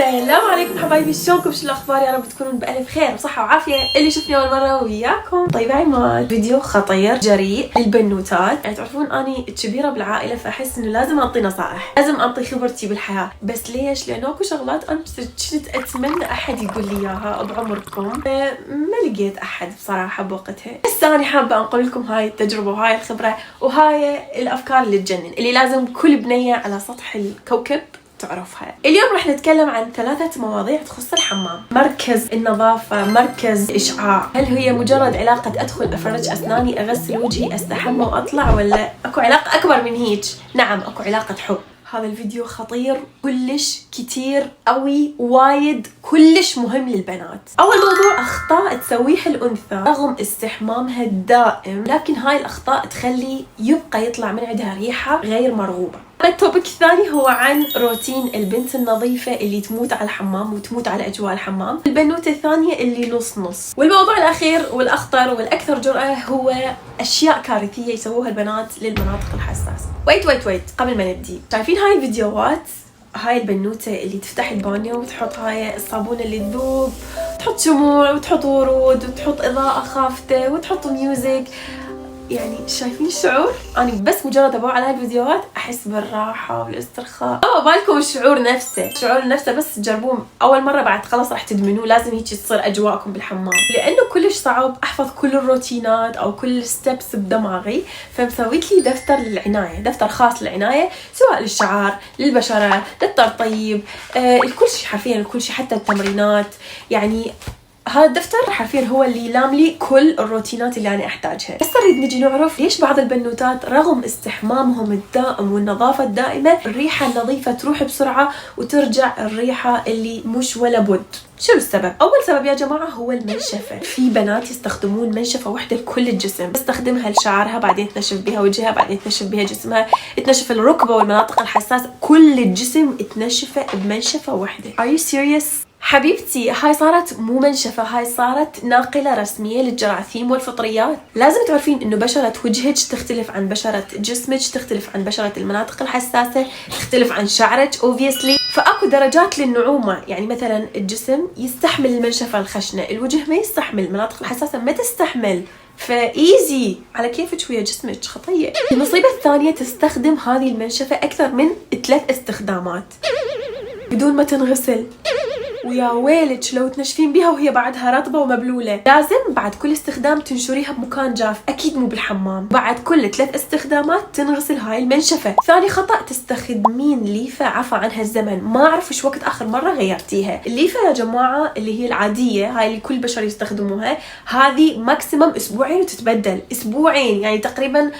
السلام عليكم حبايبي، شلونكم؟ شو الاخبار؟ يا رب تكونون بالف خير وصحه وعافيه. اللي شفني اول مره وياكم. طيب هاي ما فيديو خطير جريء للبنوتات. يعني تعرفون اني كبيره بالعائله، فاحس انه لازم اعطي نصائح، لازم اعطي خبرتي بالحياه. بس ليش؟ لانه اكو شغلات انا كنت اتمنى احد يقول لي اياها بعمركم، ما لقيت احد بصراحه بوقتها. بس انا حابه انقل لكم هاي التجربه وهاي الخبره وهاي الافكار اللي تجنن، اللي لازم كل بنيه على سطح الكوكب تعرفها. اليوم راح نتكلم عن 3 مواضيع تخص الحمام. مركز النظافة، مركز الإشعاع. هل هي مجرد علاقة أدخل أفرج أسناني، أغسل وجهي، أستحمى وأطلع، ولا أكو علاقة أكبر من هيك؟ نعم، أكو علاقة حب. هذا الفيديو خطير كلش، كتير قوي، وايد كلش مهم للبنات. أول موضوع، أخطاء تسويها الأنثى رغم استحمامها الدائم، لكن هاي الأخطاء تخلي يبقى يطلع من عندها ريحة غير مرغوبة. التوبيك الثاني هو عن روتين البنت النظيفة اللي تموت على الحمام وتموت على أجواء الحمام، البنوتة الثانية اللي نص نص. والموضوع الأخير والأخطر والأكثر جرأة هو أشياء كارثية يسووها البنات للمناطق الحساسة. ويت قبل ما نبدي، شايفين هاي الفيديوهات؟ هاي البنوتة اللي تفتح البانيو وتحط هاي الصابونة اللي تذوب، تحط شموع وتحط ورود وتحط إضاءة خافتة وتحط ميوزك. يعني شايفين الشعور؟ أنا بس مجرد أبوع على هالفيديوهات أحس بالراحة والاسترخاء. بالكم الشعور نفسه بس تجربوه أول مرة، بعد خلاص راح تدمنوه. لازم هيك تصير أجواءكم بالحمام، لأنه كلش صعب أحفظ كل الروتينات أو كل الستبس بدماغي. فمسويت لي دفتر للعناية، دفتر خاص للعناية، سواء للشعر، للبشرة، للترطيب، الكل شيء حرفيا، الكل شيء، حتى التمرينات. يعني هذا الدفتر حرفيا هو اللي لاملي كل الروتينات اللي أنا أحتاجها. بس نريد نجي نعرف ليش بعض البنوتات رغم استحمامهم الدائم والنظافة الدائمة الريحة النظيفة تروح بسرعة وترجع الريحة اللي مش ولا بد. شو السبب؟ أول سبب يا جماعة هو المنشفة. في بنات يستخدمون منشفة واحدة لكل الجسم، تستخدمها لشعرها، بعدين تنشف بها وجهها، بعدين تنشف بها جسمها، تنشف الركبة والمناطق الحساسة، كل الجسم تنشفه بمنشفة واحدة. Are you serious؟ حبيبتي، هاي صارت مو منشفة، هاي صارت ناقلة رسمية للجراثيم والفطريات. لازم تعرفين انه بشرة وجهك تختلف عن بشرة جسمك، تختلف عن بشرة المناطق الحساسة، تختلف عن شعرك obviously. فاكو درجات للنعومة. يعني مثلا الجسم يستحمل المنشفة الخشنة، الوجه ما يستحمل، المناطق الحساسة ما تستحمل. فايزي على كيفك ويا جسمك، خطية. المصيبة الثانية، تستخدم هذه المنشفة اكثر من 3 استخدامات بدون ما تنغسل. ويا ويلك لو تنشفين بيها وهي بعدها رطبة ومبلولة. لازم بعد كل استخدام تنشريها بمكان جاف، أكيد مو بالحمام. بعد كل 3 استخدامات تنغسل هاي المنشفة. ثاني خطأ، تستخدمين ليفة عفى عنها الزمن. ما أعرف إيش وقت آخر مرة غيرتيها. الليفة يا جماعة اللي هي العادية، هاي اللي كل بشر يستخدموها، هذه ماكسيمم أسبوعين وتتبدل. أسبوعين يعني تقريبا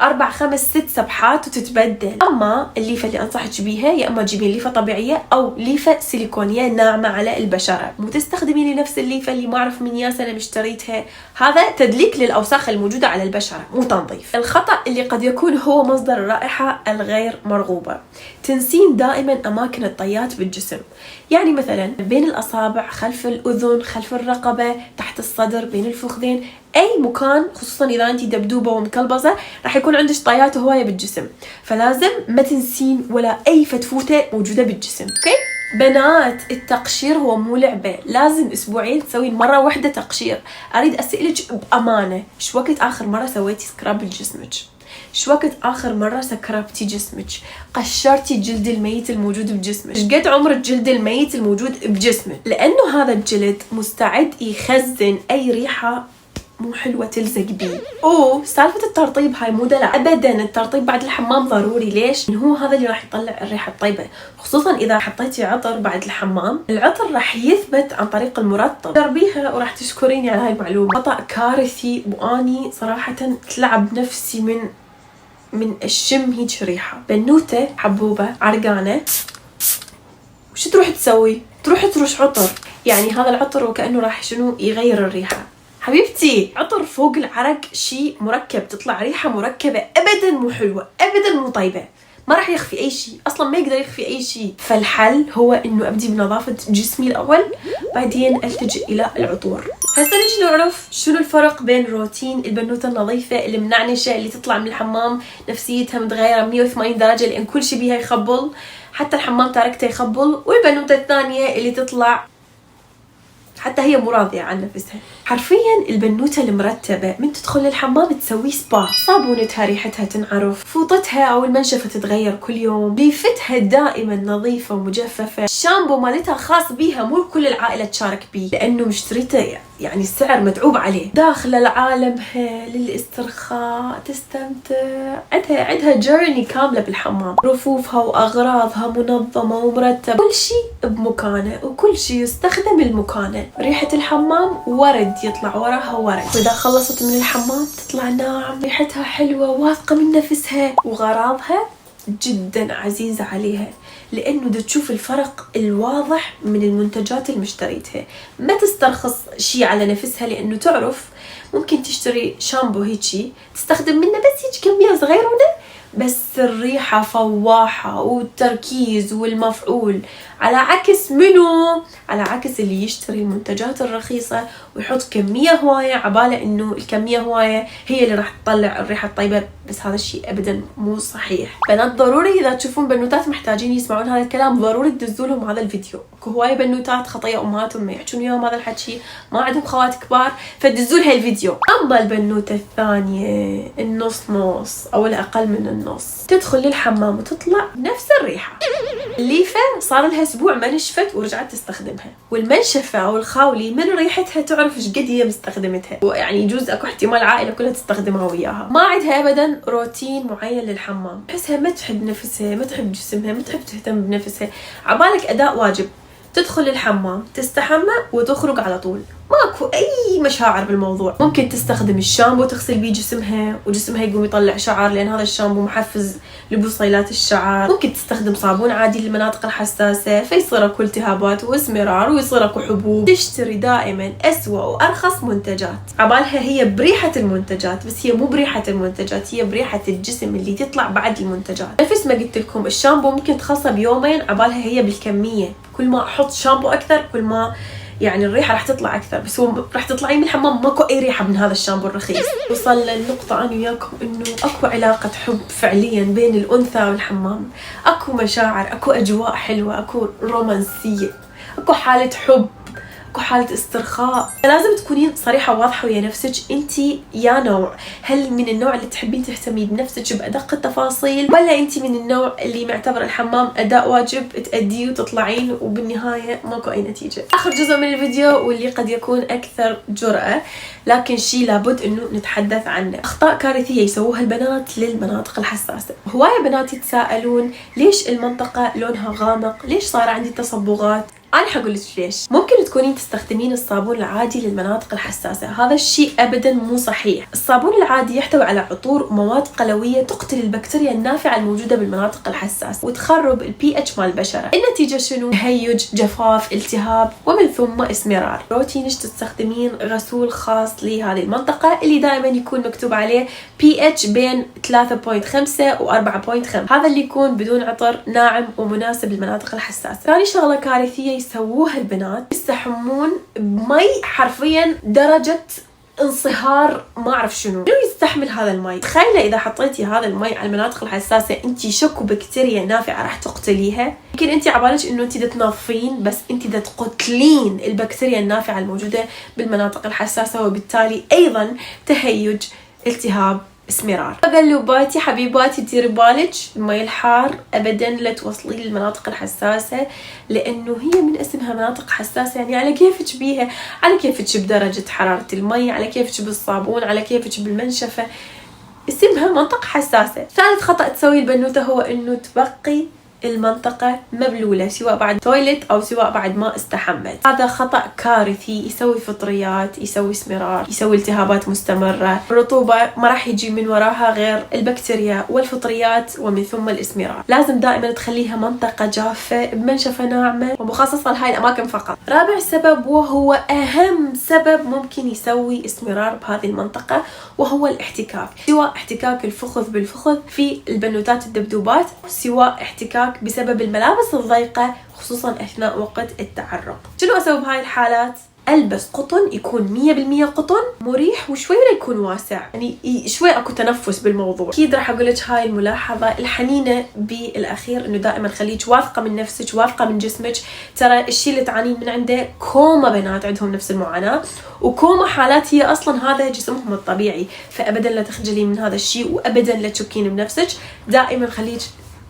4 5 6 سبحات وتتبدل. اما الليفه اللي انصحك بيها، يا اما تجيبين ليفه طبيعيه او ليفه سيليكونيه ناعمه على البشره، مو تستخدمين لنفس الليفه اللي ما اعرف من يا سنه مشتريتها. هذا تدليك للاوساخ الموجوده على البشره، مو تنظيف. الخطا اللي قد يكون هو مصدر الرائحه الغير مرغوبه، تنسين دائما اماكن الطيات بالجسم. يعني مثلا بين الاصابع، خلف الاذن، خلف الرقبه، تحت الصدر، بين الفخذين، اي مكان، خصوصا اذا انت دبدوبه ومكلبزه راح يكون عندك طيات هوايه بالجسم. فلازم ما تنسين ولا اي فتفوته موجوده بالجسم. اوكي بنات، التقشير هو مو لعبه. لازم اسبوعين تسوين مره واحده تقشير. اريد اسالك بامانه، شو وقت اخر مره سويتي سكراب لجسمك؟ شو وقت آخر مرة سكربتي جسمك؟ قشرتي الجلد الميت الموجود بجسمك؟ ايش قد عمر الجلد الميت الموجود بجسمك؟ لأنه هذا الجلد مستعد يخزن أي ريحة مو حلوة تلزق بيه. سالفة الترطيب هاي مو دلع أبدا. الترطيب بعد الحمام ضروري. ليش؟ هو هذا اللي راح يطلع الريحة الطيبة، خصوصا إذا حطيتي عطر بعد الحمام. العطر راح يثبت عن طريق المرطب. جربيها وراح تشكريني على هاي المعلومة. خطأ كارثي، وأني صراحة تلعب نفسي من الشم هيج ريحة. بنوتة حبوبة عرقانة، وش تروح تسوي؟ تروح ترش عطر. يعني هذا العطر وكأنه راح شنو يغير الريحة. حبيبتي، عطر فوق العرق شيء مركب، تطلع ريحة مركبة أبدا مو حلوة، أبدا مو طيبة، ما راح يخفي أي شيء، أصلا ما يقدر يخفي أي شيء. فالحل هو إنه أبدي بنظافة جسمي الأول، بعدين ألتجئ إلى العطور. هسه نجي نعرف شنو الفرق بين روتين البنوتة النظيفة المنعنشة اللي تطلع من الحمام نفسيتها متغيرة 180 درجة لأن كل شيء بيها يخبل، حتى الحمام تاركته يخبل، والبنوتة الثانية اللي تطلع حتى هي مو راضية عن نفسها. حرفيا البنوتة المرتبة من تدخل الحمام تسوي سبا، صابونتها ريحتها تنعرف، فوطتها او المنشفة تتغير كل يوم، ليفتها دائما نظيفة ومجففة، الشامبو مالتها خاص بيها مو كل العائلة تشارك بيه لانه مشتريته يعني السعر متعوب عليه. داخلة لعالمها للاسترخاء تستمتع، عندها جيرني كاملة بالحمام، رفوفها واغراضها منظمة ومرتبة، كل شيء بمكانه وكل شيء يستخدم بمكانه. ريحة الحمام ورد يطلع وراها ورد، واذا خلصت من الحمام تطلع ناعم، ريحتها حلوة واثقة من نفسها، وغراضها جدا عزيزة عليها لانه دا تشوف الفرق الواضح من المنتجات اللي مشتريتها. ما تسترخص شيء على نفسها لانه تعرف ممكن تشتري شامبو هيجي تستخدم منه بس هيك كمية صغيرة، بس الريحة فواحة والتركيز والمفعول، على عكس منو؟ على عكس اللي يشتري المنتجات الرخيصة ويحط كمية هواية عباله انه الكمية هواية هي اللي راح تطلع الريحة الطيبة، بس هذا الشيء ابدا مو صحيح. بنات ضروري اذا تشوفون بنوتات محتاجين يسمعون هذا الكلام ضروري تدزوا لهم هذا الفيديو. اكو هواية بنوتات خطية امهاتهم ما يحجون وياهم هذا الحكي، ما عندهم خوات كبار، فدزوا لها الفيديو. اما البنوتة الثانية النص نص او الاقل من النص تدخل للحمام وتطلع نفس الريحة، الليفة صار لها اسبوع ما نشفت ورجعت تستخدمها، والمنشفة او الخاولي من ريحتها تعرف ايش قد هي مستخدمتها، يعني يجوز اكو احتمال عائلة كلها تستخدمها وياها. ما عندها ابدا روتين معين للحمام، تحسها ما تحب نفسها، ما تحب جسمها، ما تحب تهتم بنفسها، عبالك اداء واجب، تدخل الحمام تستحمى وتخرج على طول، ماكو اي مشاعر بالموضوع. ممكن تستخدم الشامبو تغسل بيه جسمها وجسمها يقوم يطلع شعر لان هذا الشامبو محفز لبصيلات الشعر. ممكن تستخدم صابون عادي للمناطق الحساسة فيصير اكو التهابات واسمرار ويصير اكو حبوب. تشتري دائما اسوأ وارخص منتجات، عبالها هي بريحة المنتجات بس هي مو بريحة المنتجات، هي بريحة الجسم اللي تطلع بعد المنتجات. نفس ما قلت لكم الشامبو ممكن تخلصه بيومين، عبالها هي بالكمية، كل ما احط شامبو اكثر كل ما يعني الريحة راح تطلع أكثر، بس هو راح تطلعين من الحمام ماكو أي ريحة من هذا الشامبو الرخيص. وصلنا للنقطة أنا وياكم إنه أكو علاقة حب فعليا بين الأنثى والحمام، أكو مشاعر، أكو أجواء حلوة، أكو رومانسية، أكو حالة حب، اكو حالة استرخاء. لازم تكونين صريحة واضحة ويا نفسك، انتي يا نوع هل من النوع اللي تحبين تهتمين بنفسك بأدق التفاصيل، ولا انتي من النوع اللي معتبر الحمام أداء واجب تأديه وتطلعين وبالنهاية ماكو أي نتيجة. آخر جزء من الفيديو واللي قد يكون أكثر جرأة لكن شيء لابد إنه نتحدث عنه، أخطاء كارثية يسووها البنات للمناطق الحساسة. هواية بنات يتساءلون ليش المنطقة لونها غامق، ليش صار عندي تصبغات؟ أنا حقول لك ليش. ممكن تكونين تستخدمين الصابون العادي للمناطق الحساسة، هذا الشيء أبدا مو صحيح. الصابون العادي يحتوي على عطور ومواد قلوية تقتل البكتيريا النافعة الموجودة بالمناطق الحساسة وتخرب البي اتش مال البشرة. النتيجة شنو؟ تهيج، جفاف، التهاب، ومن ثم اسمرار. روتينش تستخدمين غسول خاص لهذه المنطقة اللي دائما يكون مكتوب عليه بي اتش بين 3.5 و 4.5، هذا اللي يكون بدون عطر، ناعم ومناسب للمناطق الحساسة. ثاني شغلة كارثية يسووها البنات، يستحمون بمي حرفيا درجة انصهار ما اعرف شنو يستحمل هذا المي. تخيلي اذا حطيتي هذا المي على المناطق الحساسه انتي شكو بكتيريا نافعه راح تقتليها. يمكن انتي عبالك انه انتي تنظفين بس انتي تقتلين البكتيريا النافعه الموجوده بالمناطق الحساسه، وبالتالي ايضا تهيج، التهاب، اسمرار. قلوباتي حبيباتي ديري بالك المي الحار ابدا لا توصلي للمناطق الحساسه، لانه هي من اسمها مناطق حساسه، يعني على كيفك بيها، على كيفك بدرجه حراره المي، على كيفك بالصابون، على كيفك بالمنشفه، اسمها منطقه حساسه. ثالث خطا تسوي البنوته هو انه تبقي المنطقة مبلولة سواء بعد تويلت أو سواء بعد ما استحمت. هذا خطأ كارثي، يسوي فطريات، يسوي اسمرار، يسوي التهابات مستمرة. الرطوبة ما راح يجي من وراها غير البكتيريا والفطريات ومن ثم الاسمرار. لازم دائما تخليها منطقة جافة بمنشفة ناعمة ومخصصة لهاي الأماكن فقط. رابع سبب وهو أهم سبب ممكن يسوي اسمرار بهذه المنطقة وهو الاحتكاك، سواء احتكاك الفخذ بالفخذ في البنوتات الدبدوبات، سواء احتكاك بسبب الملابس الضيقة خصوصا أثناء وقت التعرق. شنو أسوي بهاي الحالات؟ البس قطن يكون 100% قطن مريح وشوي ولا يكون واسع، يعني شوي اكو تنفس بالموضوع. اكيد راح اقول لك هاي الملاحظه الحنينه بالاخير، انه دائما خليك واثقه من نفسك، واثقه من جسمك. ترى الشيء اللي تعانين من عنده كوما بنات عندهم نفس المعاناه، وكوما حالات هي اصلا هذا جسمهم الطبيعي، فابدا لا تخجلي من هذا الشيء، وابدا لا تشكين بنفسك. دائما خليك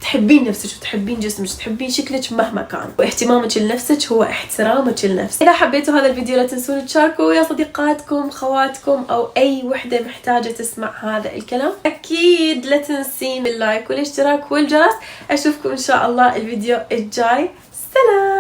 تحبين نفسك وتحبين جسمك وتحبين شكلك مهما كان، واهتمامك لنفسك هو احترامك لنفسك. اذا حبيتوا هذا الفيديو لا تنسون تشاركوا يا صديقاتكم، خواتكم، او اي وحده محتاجه تسمع هذا الكلام. اكيد لا تنسين اللايك والاشتراك والجرس. اشوفكم ان شاء الله الفيديو الجاي. سلام.